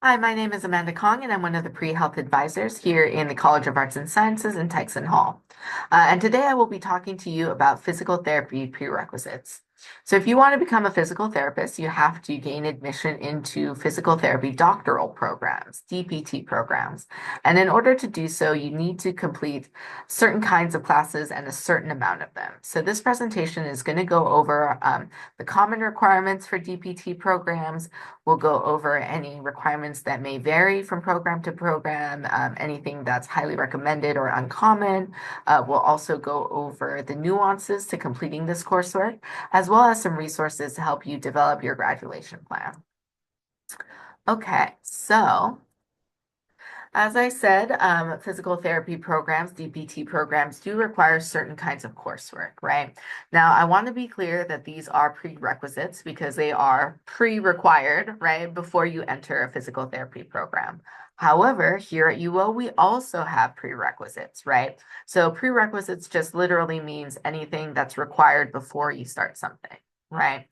Hi, my name is Amanda Kong, and I'm one of the pre-health advisors here in the College of Arts and Sciences in Tyson Hall. And today I will be talking to you about physical therapy prerequisites. So if you want to become a physical therapist, you have to gain admission into physical therapy doctoral programs, DPT programs. And in order to do so, you need to complete certain kinds of classes and a certain amount of them. So this presentation is going to go over the common requirements for DPT programs. We'll go over any requirements that may vary from program to program, anything that's highly recommended or uncommon. We'll also go over the nuances to completing this coursework, as well as some resources to help you develop your graduation plan. Okay, so as I said, physical therapy programs, DPT programs, do require certain kinds of coursework, right? Now, I want to be clear that these are prerequisites because they are pre-required, right, before you enter a physical therapy program. However, here at UO, we also have prerequisites, right? So prerequisites just literally means anything that's required before you start something, right?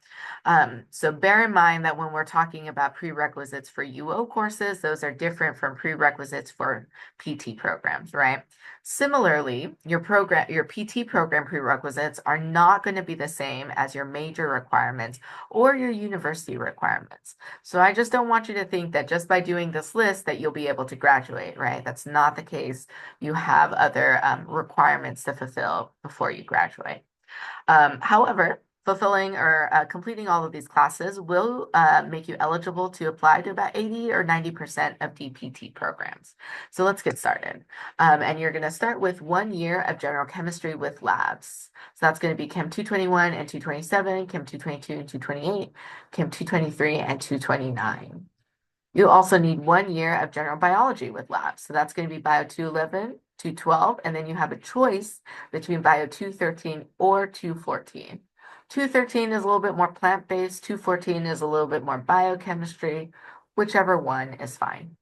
So bear in mind that when we're talking about prerequisites for UO courses, those are different from prerequisites for PT programs, right? Similarly, your PT program prerequisites are not going to be the same as your major requirements or your university requirements. So I just don't want you to think that just by doing this list that you'll be able to graduate, right? That's not the case. You have other requirements to fulfill before you graduate. However, fulfilling or completing all of these classes will make you eligible to apply to about 80 or 90% of DPT programs. So let's get started. And you're going to start with 1 year of general chemistry with labs. So that's going to be Chem 221 and 227, Chem 222 and 228, Chem 223 and 229. You also need 1 year of general biology with labs. So that's going to be Bio 211, 212, and then you have a choice between Bio 213 or 214. 213 is a little bit more plant-based, 214 is a little bit more biochemistry, whichever one is fine.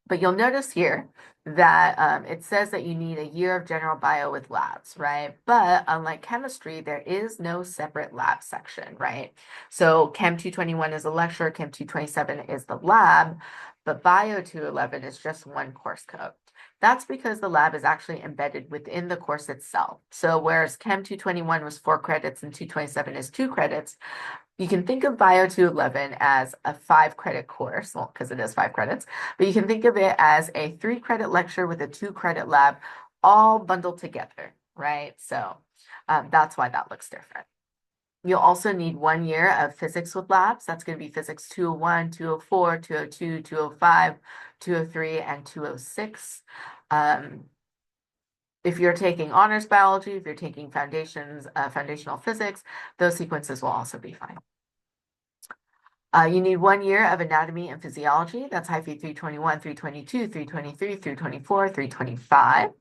But you'll notice here that it says that you need a year of general bio with labs, right? But unlike chemistry, there is no separate lab section, right? So Chem 221 is a lecture, Chem 227 is the lab, but Bio 211 is just one course code. That's because the lab is actually embedded within the course itself. So whereas Chem 221 was 4 credits and 227 is 2 credits, you can think of Bio 211 as a 5 credit course, well, because it is 5 credits, but you can think of it as a 3 credit lecture with a 2 credit lab all bundled together, right? So that's why that looks different. You'll also need 1 year of physics with labs. That's going to be physics 201, 204, 202, 205, 203, and 206. If you're taking honors biology, if you're taking foundational physics, those sequences will also be fine. You need 1 year of anatomy and physiology. That's HIFI 321, 322, 323, 324, 325.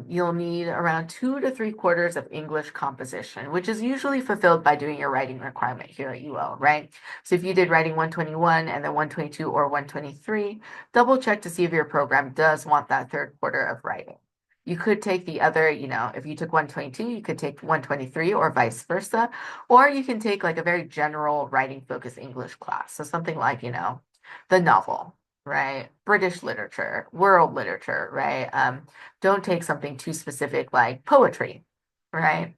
You'll need around 2 to 3 quarters of English composition, which is usually fulfilled by doing your writing requirement here at UL, right? So if you did writing 121 and then 122 or 123, double check to see if your program does want that 3rd quarter of writing. You could take the other, if you took 122, you could take 123 or vice versa, or you can take like a very general writing focused English class. So something like, the novel, right? British literature, world literature, right? Don't take something too specific like poetry, right?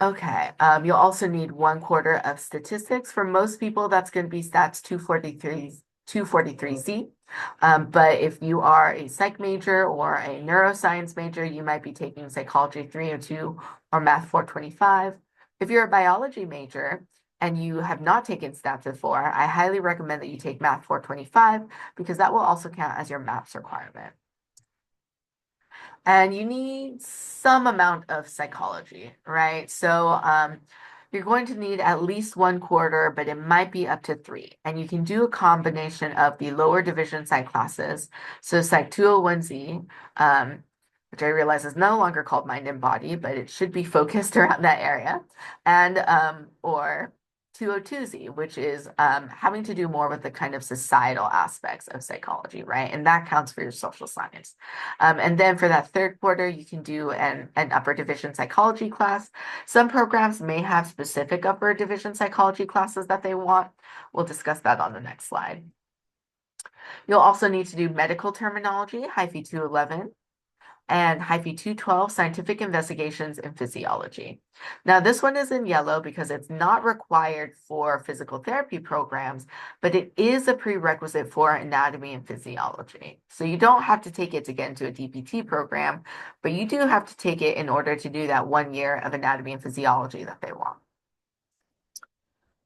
Okay, you'll also need 1 quarter of statistics. For most people, that's going to be stats 243Z. But if you are a psych major or a neuroscience major, you might be taking psychology 302 or math 425. If you're a biology major and you have not taken stats before, I highly recommend that you take math 425 because that will also count as your MAPS requirement. And you need some amount of psychology, right? So you're going to need at least 1 quarter, but it might be up to 3. And you can do a combination of the lower division psych classes. So Psych 201Z, which I realize is no longer called mind and body, but it should be focused around that area. And or 202Z, which is having to do more with the kind of societal aspects of psychology, right? And that counts for your social science. And then for that third quarter, you can do an upper division psychology class. Some programs may have specific upper division psychology classes that they want. We'll discuss that on the next slide. You'll also need to do medical terminology, Hyphy 211, and Hyphy 212, scientific investigations in physiology. Now, this one is in yellow because it's not required for physical therapy programs, but it is a prerequisite for anatomy and physiology. So you don't have to take it to get into a DPT program, but you do have to take it in order to do that 1 year of anatomy and physiology that they want.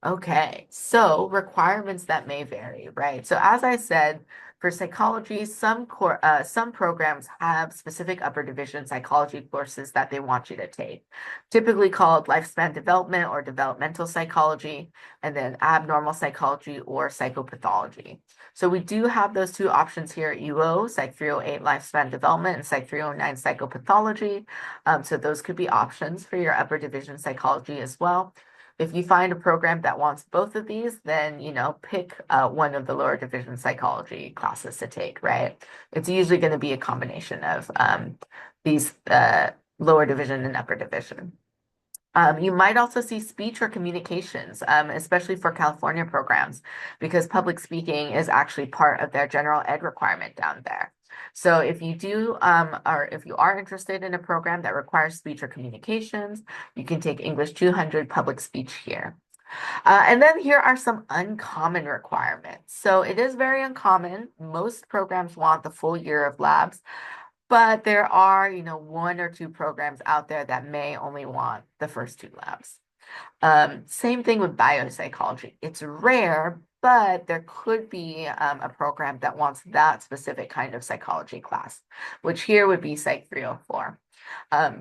Okay, so requirements that may vary, right? So as I said, for psychology, some programs have specific upper division psychology courses that they want you to take, typically called lifespan development or developmental psychology, and then abnormal psychology or psychopathology. So we do have those two options here at UO, Psych 308 lifespan development and Psych 309 psychopathology. So those could be options for your upper division psychology as well. If you find a program that wants both of these, then, pick one of the lower division psychology classes to take, right? It's usually going to be a combination of these lower division and upper division. You might also see speech or communications, especially for California programs, because public speaking is actually part of their general ed requirement down there. So if you do, or if you are interested in a program that requires speech or communications, you can take English 200 public speech here. And then here are some uncommon requirements. So it is very uncommon. Most programs want the full year of labs, but there are, 1 or 2 programs out there that may only want the first 2 labs. Same thing with biopsychology. It's rare, but there could be a program that wants that specific kind of psychology class, which here would be Psych 304.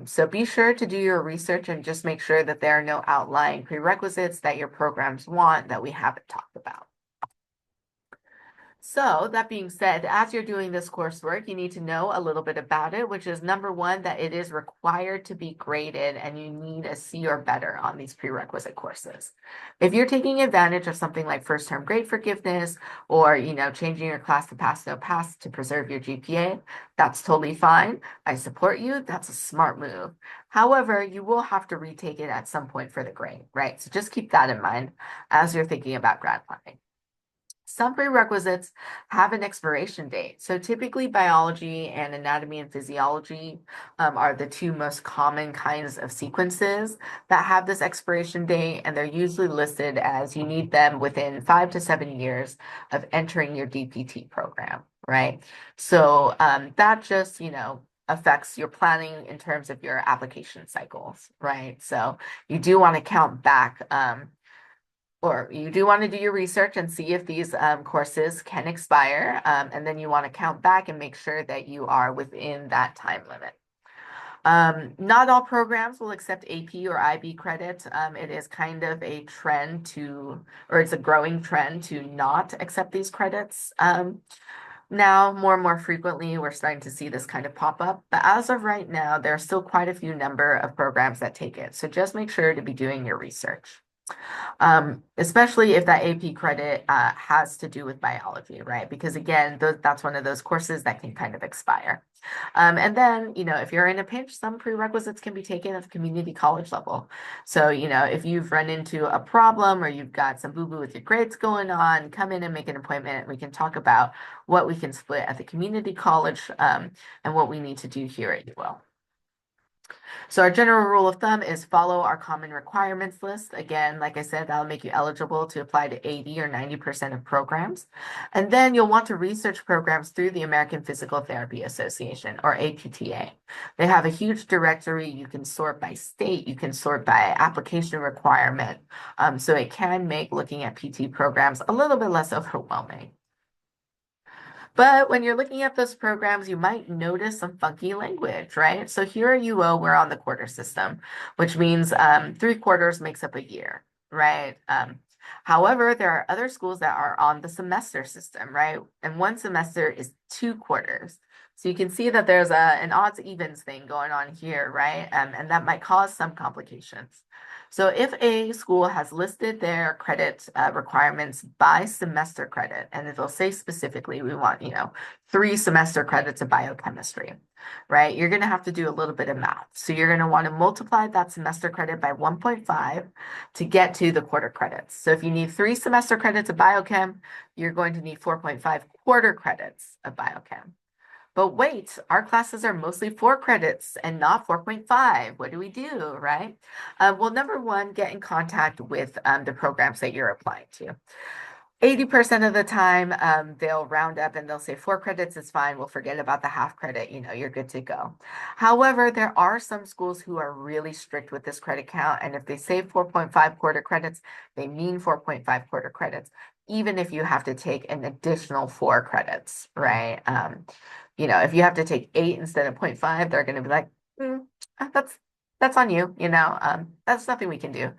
So be sure to do your research and just make sure that there are no outlying prerequisites that your programs want that we haven't talked about. So that being said, as you're doing this coursework, you need to know a little bit about it, which is number one, that it is required to be graded and you need a C or better on these prerequisite courses. If you're taking advantage of something like first term grade forgiveness or, changing your class to pass, no pass to preserve your GPA, that's totally fine. I support you. That's a smart move. However, you will have to retake it at some point for the grade, right? So just keep that in mind as you're thinking about grad planning. Some prerequisites have an expiration date. So typically biology and anatomy and physiology are the 2 most common kinds of sequences that have this expiration date, and they're usually listed as you need them within 5 to 7 years of entering your DPT program, right? So that just, affects your planning in terms of your application cycles, right? So you do want to count back or you do want to do your research and see if these courses can expire. And then you want to count back and make sure that you are within that time limit. Not all programs will accept AP or IB credit. It is kind of a trend or it's a growing trend to not accept these credits. Now, more and more frequently, we're starting to see this kind of pop up. But as of right now, there are still quite a few number of programs that take it. So just make sure to be doing your research. Especially if that AP credit has to do with biology, right? Because again, that's one of those courses that can kind of expire. And then, if you're in a pinch, some prerequisites can be taken at the community college level. So, if you've run into a problem or you've got some boo-boo with your grades going on, come in and make an appointment. And we can talk about what we can split at the community college and what we need to do here at UL. So our general rule of thumb is follow our common requirements list. Again, like I said, that'll make you eligible to apply to 80 or 90% of programs. And then you'll want to research programs through the American Physical Therapy Association, or APTA. They have a huge directory. You can sort by state. You can sort by application requirement. So it can make looking at PT programs a little bit less overwhelming. But when you're looking at those programs, you might notice some funky language, right? So here at UO, we're on the quarter system, which means 3 quarters makes up a year, right? However, there are other schools that are on the semester system, right? And 1 semester is 2 quarters. So you can see that there's an odds evens thing going on here, right? And that might cause some complications. So if a school has listed their credit requirements by semester credit, and it'll say specifically, we want, 3 semester credits of biochemistry, right? You're going to have to do a little bit of math. So you're going to want to multiply that semester credit by 1.5 to get to the quarter credits. So if you need 3 semester credits of biochem, you're going to need 4.5 quarter credits of biochem. But wait, our classes are mostly 4 credits and not 4.5. What do we do, right? Well, number one, get in contact with the programs that you're applying to. 80% of the time, they'll round up and they'll say 4 credits is fine. We'll forget about the half credit. You're good to go. However, there are some schools who are really strict with this credit count. And if they say 4.5 quarter credits, they mean 4.5 quarter credits, even if you have to take an additional 4 credits, right? If you have to take 8 instead of 0.5, they're going to be like, that's on you, that's nothing we can do.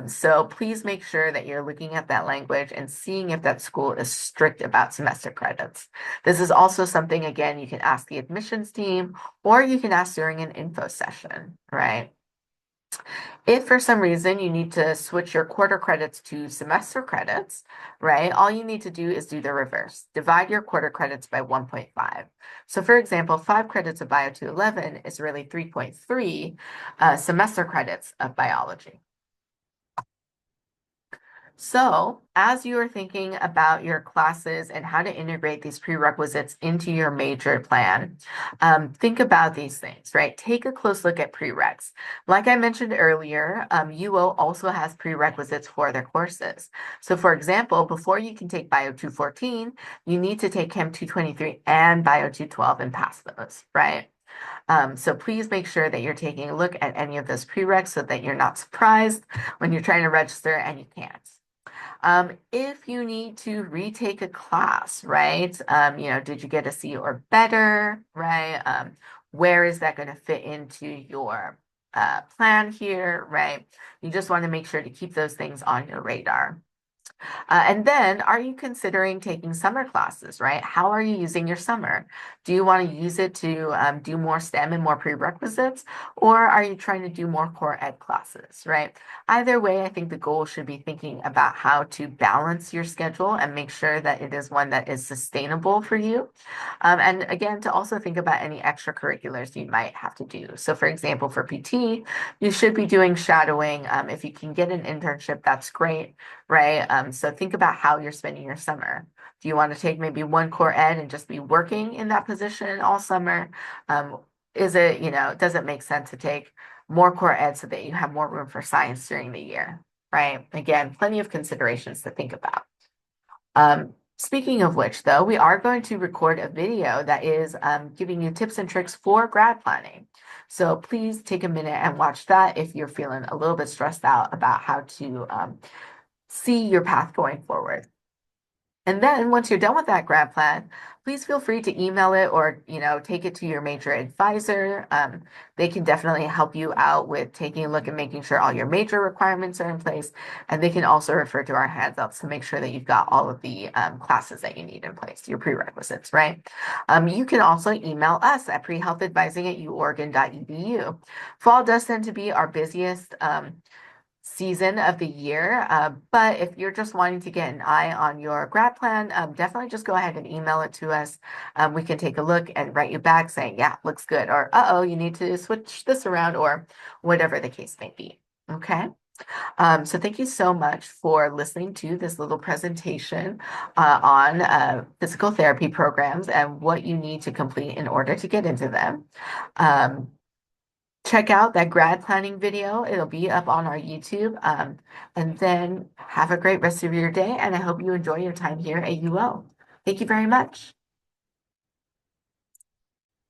So please make sure that you're looking at that language and seeing if that school is strict about semester credits. This is also something, again, you can ask the admissions team or you can ask during an info session, right? If for some reason you need to switch your quarter credits to semester credits, right, all you need to do is do the reverse. Divide your quarter credits by 1.5. So for example, 5 credits of Bio 211 is really 3.3 semester credits of biology. So, as you are thinking about your classes and how to integrate these prerequisites into your major plan, think about these things, right? Take a close look at prereqs. Like I mentioned earlier, UO also has prerequisites for their courses. So, for example, before you can take Bio 214, you need to take Chem 223 and Bio 212 and pass those, right? So please make sure that you're taking a look at any of those prereqs so that you're not surprised when you're trying to register and you can't. If you need to retake a class, right? Did you get a C or better, right? Where is that going to fit into your plan here, right? You just want to make sure to keep those things on your radar. And then, are you considering taking summer classes, right? How are you using your summer? Do you want to use it to do more STEM and more prerequisites, or are you trying to do more core ed classes, right? Either way, I think the goal should be thinking about how to balance your schedule and make sure that it is one that is sustainable for you. And again, to also think about any extracurriculars you might have to do. So for example, for PT, you should be doing shadowing. If you can get an internship, that's great, right? So think about how you're spending your summer. Do you want to take maybe one core ed and just be working in that position all summer? Does it make sense to take more core ed so that you have more room for science during the year, right? Again, plenty of considerations to think about. Speaking of which, though, we are going to record a video that is giving you tips and tricks for grad planning. So please take a minute and watch that if you're feeling a little bit stressed out about how to see your path going forward. And then once you're done with that grad plan, please feel free to email it or, take it to your major advisor. They can definitely help you out with taking a look and making sure all your major requirements are in place. And they can also refer to our handouts to make sure that you've got all of the classes that you need in place, your prerequisites, right? You can also email us at prehealthadvising@uoregon.edu. Fall does tend to be our busiest season of the year. But if you're just wanting to get an eye on your grad plan, definitely just go ahead and email it to us. We can take a look and write you back saying, yeah, looks good, or uh-oh, you need to switch this around, or whatever the case may be. Okay. So thank you so much for listening to this little presentation on physical therapy programs and what you need to complete in order to get into them. Check out that grad planning video. It'll be up on our YouTube. And then have a great rest of your day. And I hope you enjoy your time here at UO. Thank you very much.